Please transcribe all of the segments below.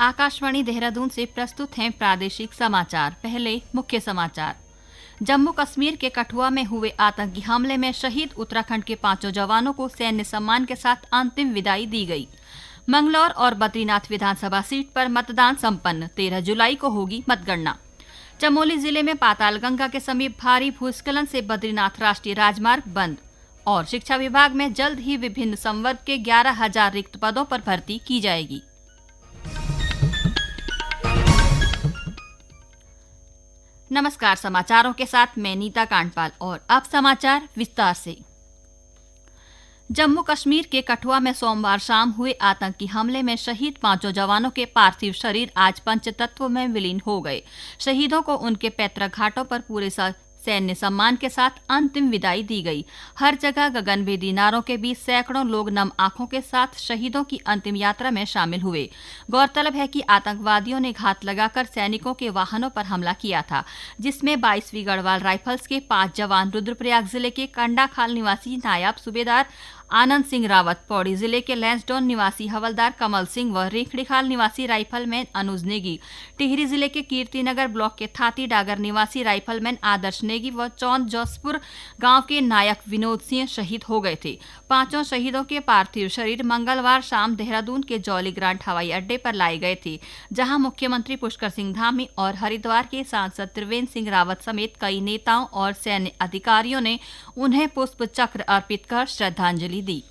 आकाशवाणी देहरादून से प्रस्तुत हैं प्रादेशिक समाचार। पहले मुख्य समाचार। जम्मू कश्मीर के कठुआ में हुए आतंकी हमले में शहीद उत्तराखंड के 5 जवानों को सैन्य सम्मान के साथ अंतिम विदाई दी गई। मंगलौर और बद्रीनाथ विधानसभा सीट पर मतदान संपन्न। 13 जुलाई को होगी मतगणना। चमोली जिले में पातालगंगा के समीप भारी भूस्खलन से बद्रीनाथ राष्ट्रीय राजमार्ग बंद। और शिक्षा विभाग में जल्द ही विभिन्न संवर्ग के 11,000 रिक्त पदों पर भर्ती की जाएगी। नमस्कार, समाचारों के साथ मैं नीता कांडपाल और अब समाचार विस्तार से। जम्मू कश्मीर के कठुआ में सोमवार शाम हुए आतंकी हमले में शहीद 5 जवानों के पार्थिव शरीर आज पंचतत्व में विलीन हो गए। शहीदों को उनके पैतृक घाटों पर पूरे सैन्य सम्मान के साथ अंतिम विदाई दी गई। हर जगह गगनभेदी नारों के बीच सैकड़ों लोग नम आंखों के साथ शहीदों की अंतिम यात्रा में शामिल हुए। गौरतलब है कि आतंकवादियों ने घात लगाकर सैनिकों के वाहनों पर हमला किया था, जिसमें 22वीं गढ़वाल राइफल्स के 5 जवान रुद्रप्रयाग जिले के कंडाखाल निवासी नायब सूबेदार आनंद सिंह रावत, पौड़ी जिले के लैंसडौन निवासी हवलदार कमल सिंह व रेखड़ीखाल निवासी राइफलमैन अनुज नेगी, टिहरी जिले के कीर्तिनगर ब्लॉक के थाती डागर निवासी राइफलमैन आदर्श नेगी व चौंद जोसपुर गांव के नायक विनोद सिंह शहीद हो गए थे। 5 शहीदों के पार्थिव शरीर मंगलवार शाम देहरादून के जौली ग्रांट हवाई अड्डे पर लाए गए थे, जहां मुख्यमंत्री पुष्कर सिंह धामी और हरिद्वार के सांसद त्रिवेंद्र सिंह रावत समेत कई नेताओं और सैन्य अधिकारियों ने उन्हें पुष्प चक्र अर्पित कर श्रद्धांजलि दी।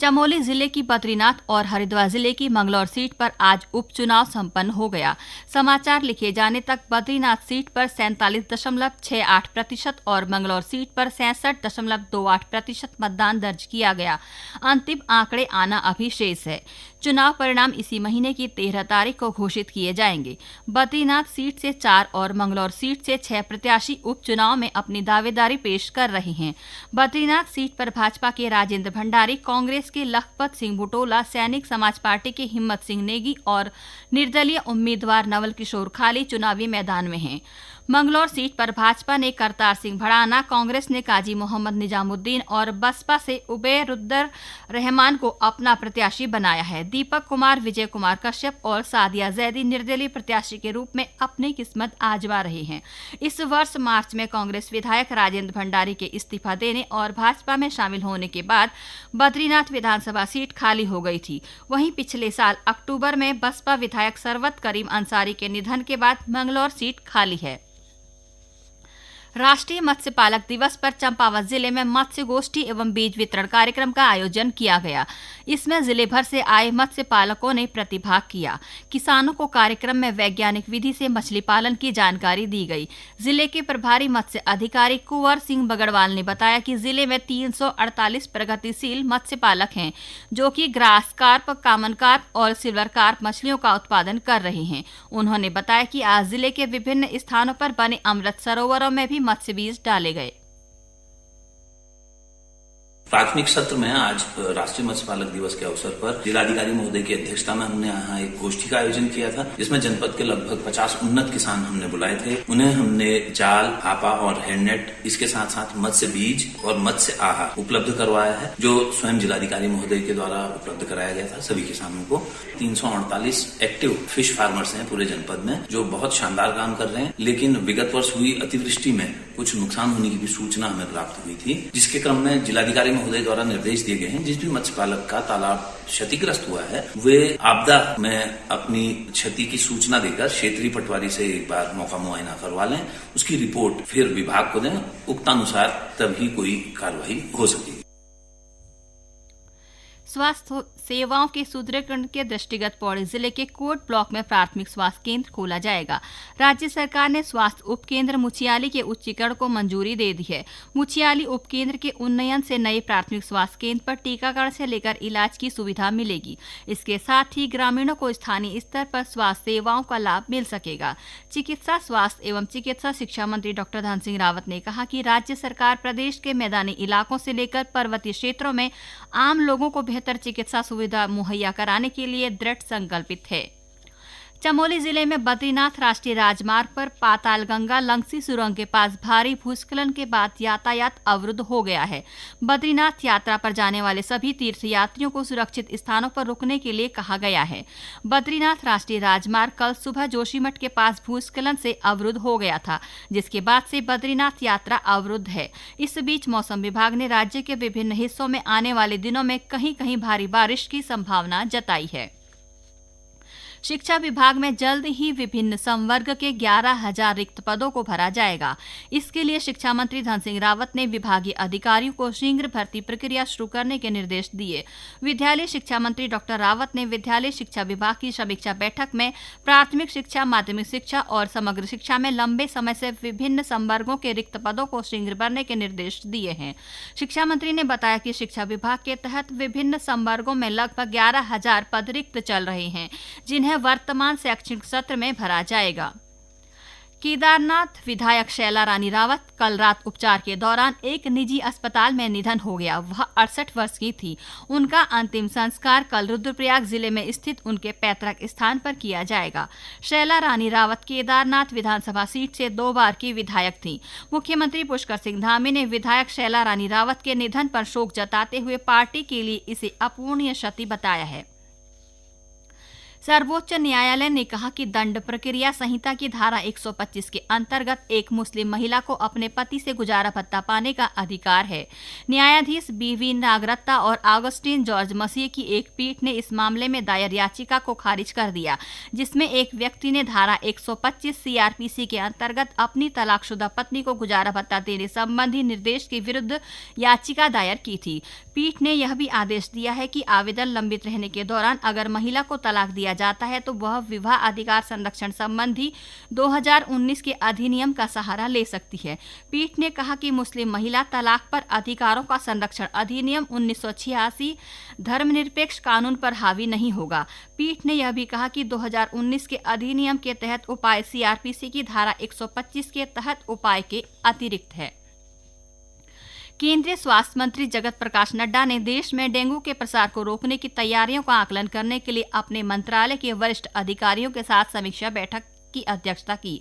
चमोली जिले की बद्रीनाथ और हरिद्वार जिले की मंगलौर सीट पर आज उपचुनाव संपन्न हो गया। समाचार लिखे जाने तक बद्रीनाथ सीट पर 47.68% और मंगलौर सीट पर 66.28% मतदान दर्ज किया गया। अंतिम आंकड़े आना अभी शेष है। चुनाव परिणाम इसी महीने की 13 तारीख को घोषित किए जाएंगे। बद्रीनाथ सीट से 4 और मंगलौर सीट से 6 प्रत्याशी उपचुनाव में अपनी दावेदारी पेश कर रहे हैं। बद्रीनाथ सीट पर भाजपा के राजेंद्र भंडारी, कांग्रेस के लखपत सिंह बुटोला, सैनिक समाज पार्टी के हिम्मत सिंह नेगी और निर्दलीय उम्मीदवार नवल किशोर खाली चुनावी मैदान में हैं। मंगलौर सीट पर भाजपा ने करतार सिंह भड़ाना, कांग्रेस ने काजी मोहम्मद निजामुद्दीन और बसपा से उबैरुद्दर रहमान को अपना प्रत्याशी बनाया है। दीपक कुमार, विजय कुमार कश्यप और सादिया जैदी निर्दलीय प्रत्याशी के रूप में अपनी किस्मत आजमा रहे हैं। इस वर्ष मार्च में कांग्रेस विधायक राजेंद्र भंडारी के इस्तीफा देने और भाजपा में शामिल होने के बाद बद्रीनाथ विधानसभा सीट खाली हो गई थी। वहीं पिछले साल अक्टूबर में बसपा विधायक सरवत करीम अंसारी के निधन के बाद मंगलौर सीट खाली है। राष्ट्रीय मत्स्य पालक दिवस पर चंपावत जिले में मत्स्य गोष्ठी एवं बीज वितरण कार्यक्रम का आयोजन किया गया। इसमें जिले भर से आए मत्स्य पालकों ने प्रतिभाग किया। किसानों को कार्यक्रम में वैज्ञानिक विधि से मछली पालन की जानकारी दी गई। जिले के प्रभारी मत्स्य अधिकारी कुंवर सिंह बगड़वाल ने बताया कि जिले में 348 प्रगतिशील मत्स्य पालक हैं, जो कि ग्रास कार्प, कॉमन कार्प और सिल्वर कार्प मछलियों का उत्पादन कर रहे हैं। उन्होंने बताया कि आज जिले के विभिन्न स्थानों पर बने अमृत सरोवरों में भी मत्स्य बीज डाले गए। प्राथमिक सत्र में आज राष्ट्रीय मत्स्य पालक दिवस के अवसर पर जिलाधिकारी महोदय की अध्यक्षता में हमने यहाँ एक गोष्ठी का आयोजन किया था, जिसमें जनपद के लगभग 50 उन्नत किसान हमने बुलाए थे। उन्हें हमने जाल, हापा और हैंडनेट, इसके साथ साथ मत्स्य बीज और मत्स्य आहार उपलब्ध करवाया है, जो स्वयं जिलाधिकारी महोदय के द्वारा उपलब्ध कराया गया था सभी किसानों को। 348 एक्टिव फिश फार्मर्स हैं पूरे जनपद में, जो बहुत शानदार काम कर रहे हैं। लेकिन विगत वर्ष हुई अतिवृष्टि में कुछ नुकसान होने की भी सूचना हमें प्राप्त हुई थी, जिसके क्रम में जिलाधिकारी महोदय द्वारा निर्देश दिए गए हैं जिस भी मत्स्य पालक का तालाब क्षतिग्रस्त हुआ है, वे आपदा में अपनी क्षति की सूचना देकर क्षेत्रीय पटवारी से एक बार मौका मुआयना करवा लें, उसकी रिपोर्ट फिर विभाग को दें, उक्तानुसार तभी कोई कार्रवाई हो सकेगी। स्वास्थ्य सेवाओं के सुदृढ़ीकरण के दृष्टिगत पौड़ी जिले के कोट ब्लॉक में प्राथमिक स्वास्थ्य केंद्र खोला जाएगा। राज्य सरकार ने स्वास्थ्य उपकेंद्र मुछियाली के उच्चीकरण को मंजूरी दे दी है। मुछियाली उपकेंद्र के उन्नयन से नए प्राथमिक स्वास्थ्य केंद्र पर टीकाकरण से लेकर इलाज की सुविधा मिलेगी। इसके साथ ही ग्रामीणों को स्थानीय स्तर पर स्वास्थ्य सेवाओं का लाभ मिल सकेगा। चिकित्सा, स्वास्थ्य एवं चिकित्सा शिक्षा मंत्री डॉक्टर धन सिंह रावत ने कहा कि राज्य सरकार प्रदेश के मैदानी इलाकों से लेकर पर्वतीय क्षेत्रों में आम लोगों को बेहतर चिकित्सा सुविधा मुहैया कराने के लिए दृढ़ संकल्पित है। चमोली जिले में बद्रीनाथ राष्ट्रीय राजमार्ग पर पातालगंगा लंगसी सुरंग के पास भारी भूस्खलन के बाद यातायात अवरुद्ध हो गया है। बद्रीनाथ यात्रा पर जाने वाले सभी तीर्थयात्रियों को सुरक्षित स्थानों पर रुकने के लिए कहा गया है। बद्रीनाथ राष्ट्रीय राजमार्ग कल सुबह जोशीमठ के पास भूस्खलन से अवरुद्ध हो गया था, जिसके बाद से बद्रीनाथ यात्रा अवरुद्ध है। इस बीच मौसम विभाग ने राज्य के विभिन्न हिस्सों में आने वाले दिनों में कहीं कहीं भारी बारिश की संभावना जताई है। शिक्षा विभाग में जल्द ही विभिन्न संवर्ग के 11,000 रिक्त पदों को भरा जाएगा। इसके लिए शिक्षा मंत्री धन सिंह रावत ने विभागीय अधिकारियों को शीघ्र भर्ती प्रक्रिया शुरू करने के निर्देश दिए। विद्यालय शिक्षा मंत्री डॉक्टर रावत ने विद्यालय शिक्षा विभाग की समीक्षा बैठक में प्राथमिक शिक्षा, माध्यमिक शिक्षा और समग्र शिक्षा में लंबे समय से विभिन्न संवर्गों के रिक्त पदों को शीघ्र भरने के निर्देश दिए हैं। शिक्षा मंत्री ने बताया कि शिक्षा विभाग के तहत विभिन्न संवर्गों में लगभग 11,000 पद रिक्त चल रहे हैं, जिन्हें वर्तमान शैक्षणिक सत्र में भरा जाएगा। केदारनाथ विधायक शैला रानी रावत कल रात उपचार के दौरान एक निजी अस्पताल में निधन हो गया। वह 68 वर्ष की थी। उनका अंतिम संस्कार कल रुद्रप्रयाग जिले में स्थित उनके पैतृक स्थान पर किया जाएगा। शैला रानी रावत केदारनाथ विधानसभा सीट से 2 बार की विधायक थी। मुख्यमंत्री पुष्कर सिंह धामी ने विधायक शैला रानी रावत के निधन पर शोक जताते हुए पार्टी के लिए इसे अपूरणीय क्षति बताया है। सर्वोच्च न्यायालय ने कहा कि दंड प्रक्रिया संहिता की धारा 125 के अंतर्गत एक मुस्लिम महिला को अपने पति से गुजारा भत्ता पाने का अधिकार है। न्यायाधीश बीवी नागरत्ता और ऑगस्टीन जॉर्ज मसीह की एक पीठ ने इस मामले में दायर याचिका को खारिज कर दिया, जिसमें एक व्यक्ति ने धारा 125 सीआरपीसी के अंतर्गत अपनी तलाकशुदा पत्नी को गुजारा भत्ता देने संबंधी निर्देश के विरुद्ध याचिका दायर की थी। पीठ ने यह भी आदेश दिया है कि आवेदन लंबित रहने के दौरान अगर महिला को तलाक दिया जाता है तो वह विवाह अधिकार संरक्षण संबंधी 2019 के अधिनियम का सहारा ले सकती है। पीठ ने कहा कि मुस्लिम महिला तलाक पर अधिकारों का संरक्षण अधिनियम 1986 धर्मनिरपेक्ष कानून पर हावी नहीं होगा। पीठ ने यह भी कहा कि 2019 के अधिनियम के तहत उपाय सीआरपीसी की धारा 125 के तहत उपाय के अतिरिक्त है। केंद्रीय स्वास्थ्य मंत्री जगत प्रकाश नड्डा ने देश में डेंगू के प्रसार को रोकने की तैयारियों का आकलन करने के लिए अपने मंत्रालय के वरिष्ठ अधिकारियों के साथ समीक्षा बैठक की अध्यक्षता की।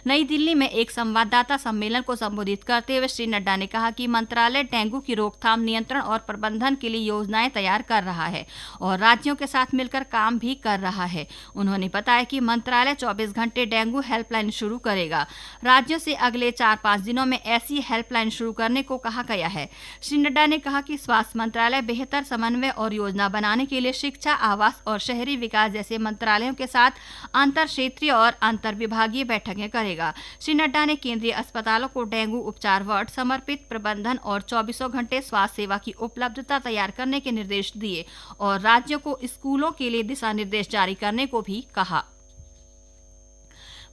नई दिल्ली में एक संवाददाता सम्मेलन को संबोधित करते हुए श्री नड्डा ने कहा कि मंत्रालय डेंगू की रोकथाम, नियंत्रण और प्रबंधन के लिए योजनाएं तैयार कर रहा है और राज्यों के साथ मिलकर काम भी कर रहा है। उन्होंने बताया कि मंत्रालय 24 घंटे डेंगू हेल्पलाइन शुरू करेगा। राज्यों से अगले 4-5 दिनों में ऐसी हेल्पलाइन शुरू करने को कहा गया है। श्री नड्डा ने कहा कि स्वास्थ्य मंत्रालय बेहतर समन्वय और योजना बनाने के लिए शिक्षा, आवास और शहरी विकास जैसे मंत्रालयों के साथ अंतर क्षेत्रीय और अंतर विभागीय बैठकें करेगा। श्री नड्डा ने केंद्रीय अस्पतालों को डेंगू उपचार वार्ड, समर्पित प्रबंधन और 24 घंटे स्वास्थ्य सेवा की उपलब्धता तैयार करने के निर्देश दिए और राज्यों को स्कूलों के लिए दिशा निर्देश जारी करने को भी कहा।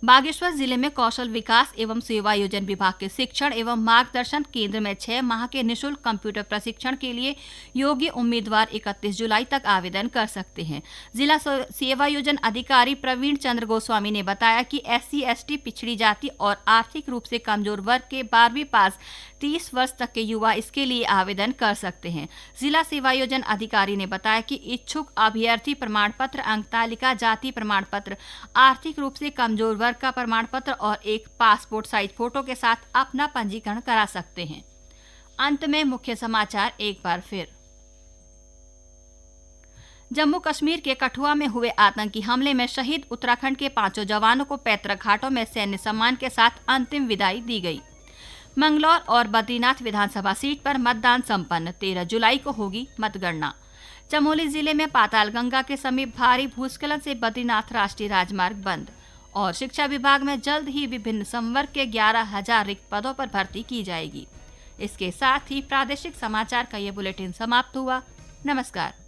बागेश्वर जिले में कौशल विकास एवं सेवायोजन विभाग के शिक्षण एवं मार्गदर्शन केंद्र में 6 माह के निःशुल्क कंप्यूटर प्रशिक्षण के लिए योग्य उम्मीदवार 31 जुलाई तक आवेदन कर सकते हैं। जिला सेवायोजन अधिकारी प्रवीण चंद्र गोस्वामी ने बताया कि SC/ST, पिछड़ी जाति और आर्थिक रूप से कमजोर वर्ग के 12वीं पास 30 वर्ष तक के युवा इसके लिए आवेदन कर सकते हैं। जिला सेवायोजन अधिकारी ने बताया कि इच्छुक अभ्यर्थी प्रमाण पत्र, अंक तालिका, जाति प्रमाण पत्र, आर्थिक रूप से कमजोर वर्ग का प्रमाण पत्र और एक पासपोर्ट साइज फोटो के साथ अपना पंजीकरण करा सकते हैं। अंत में मुख्य समाचार एक बार फिर। जम्मू कश्मीर के कठुआ में हुए आतंकी हमले में शहीद उत्तराखंड के 5 जवानों को पैतृक घाटों में सैन्य सम्मान के साथ अंतिम विदाई दी गई। मंगलौर और बद्रीनाथ विधानसभा सीट पर मतदान संपन्न, 13 जुलाई को होगी मतगणना। चमोली जिले में पातालगंगा के समीप भारी भूस्खलन से बद्रीनाथ राष्ट्रीय राजमार्ग बंद और शिक्षा विभाग में जल्द ही विभिन्न संवर्ग के 11,000 रिक्त पदों पर भर्ती की जाएगी। इसके साथ ही प्रादेशिक समाचार का ये बुलेटिन समाप्त हुआ। नमस्कार।